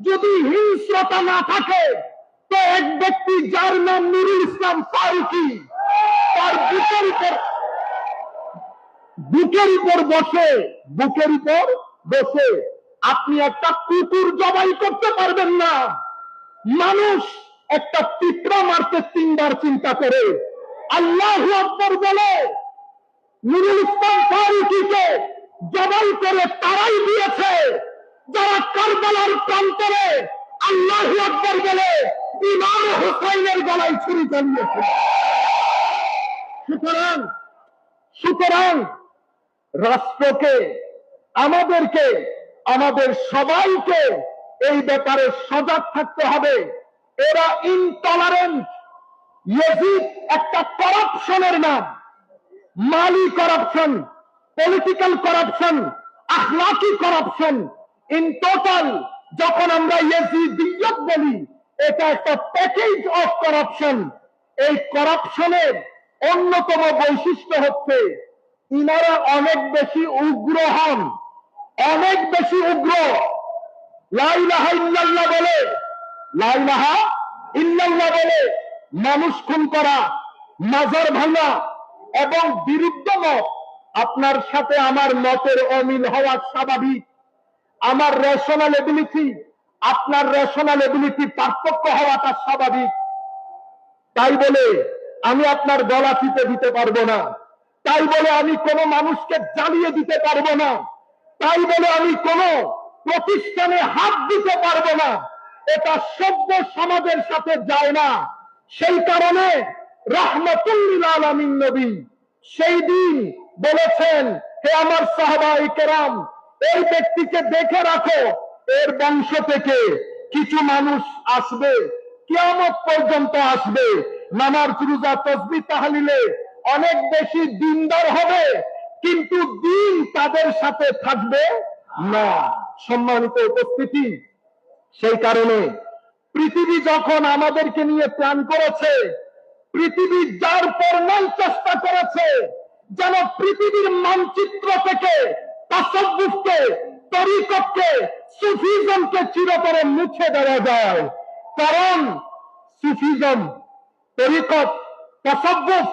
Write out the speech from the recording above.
যদি হিংস্রতা না থাকে, তো এক ব্যক্তি যার নাম নুরুল ইসলাম ফারুকী, তার বুকের উপর বসে আপনি একটা কুকুর জবাই করতে পারবেন না। মানুষ একটা পিঁপড়া মারতে 3 বার চিন্তা করে। আল্লাহু আকবার বলে নুরুল ইসলাম ফারুকীকে জবাই করে তারাই দিয়েছে যারা কারবালার প্রান্তরে আল্লাহু আকবার বলে ইমাম হুসাইনের গলায় ছুরি চালিয়েছে। সুতরাং রাষ্ট্রকে, আমাদেরকে, আমাদের সবাইকে এই ব্যাপারে সজাগ থাকতে হবে। এরা ইনটলারেন্ট। ইয়াজিদ একটা করাপশনের নাম, মালি করাপশন, পলিটিক্যাল করাপশন, আখলাকি করাপশন। ইন টোটাল যখন আমরা ইয়াজিদিয়ত বলি, এটা একটা প্যাকেজ অফ করাপশন। এই করাপশনের অন্যতম বৈশিষ্ট্য হচ্ছে ইনারা অনেক বেশি উগ্র হন, অনেক বেশি উগ্র। লা ইলাহা ইল্লাল্লাহ বলে, লা ইলাহা ইল্লাল্লাহ বলে মানুষ খুন করা, মাজার ভাঙা এবং বিরুদ্ধ মত। আপনার সাথে আমার মতের অমিল হওয়া স্বাভাবিক। আমার রেশনাল এবিলিটি, আপনার রেশনাল এবিলিটি পার্থক্য হওয়াটা স্বাভাবিক। তাই বলে আমি আপনার গলা টিপে দিতে পারবো না, তাই বলে আমি কোনো মানুষকে জ্বালিয়ে দিতে পারবো না, তাই বলে আমি কোনো প্রতিষ্ঠানে হাত দিতে পারবো না। এটা সভ্য সমাজের সাথে যায় না। সেই কারণে রাহমাতুল আলামিন নবী সেই দিন বলেছেন, হে আমার সাহাবায়ে কেরাম, এই ব্যক্তিকে দেখে রাখো, এর বংশ থেকে কিছু মানুষ আসবে, কিয়ামত পর্যন্ত আসবে, নামাজ রোজা তাসবিহ তাহলিলে অনেক বেশি দিনদার হবে, কিন্তু দিন তাদের সাথে থাকবে না। সম্মানিত উপস্থিতি, সেই কারণে পৃথিবী যখন আমাদেরকে নিয়ে প্ল্যান করেছে, পৃথিবী যার পরিমাণ চেষ্টা করেছে যেন পৃথিবীর মানচিত্র থেকে তাসাউফকে, তরিকতকে, সুফিজমকে চিরতরে মুছে দেওয়া যায়। কারণ সুফিজম, তরিকত, তাসাউফ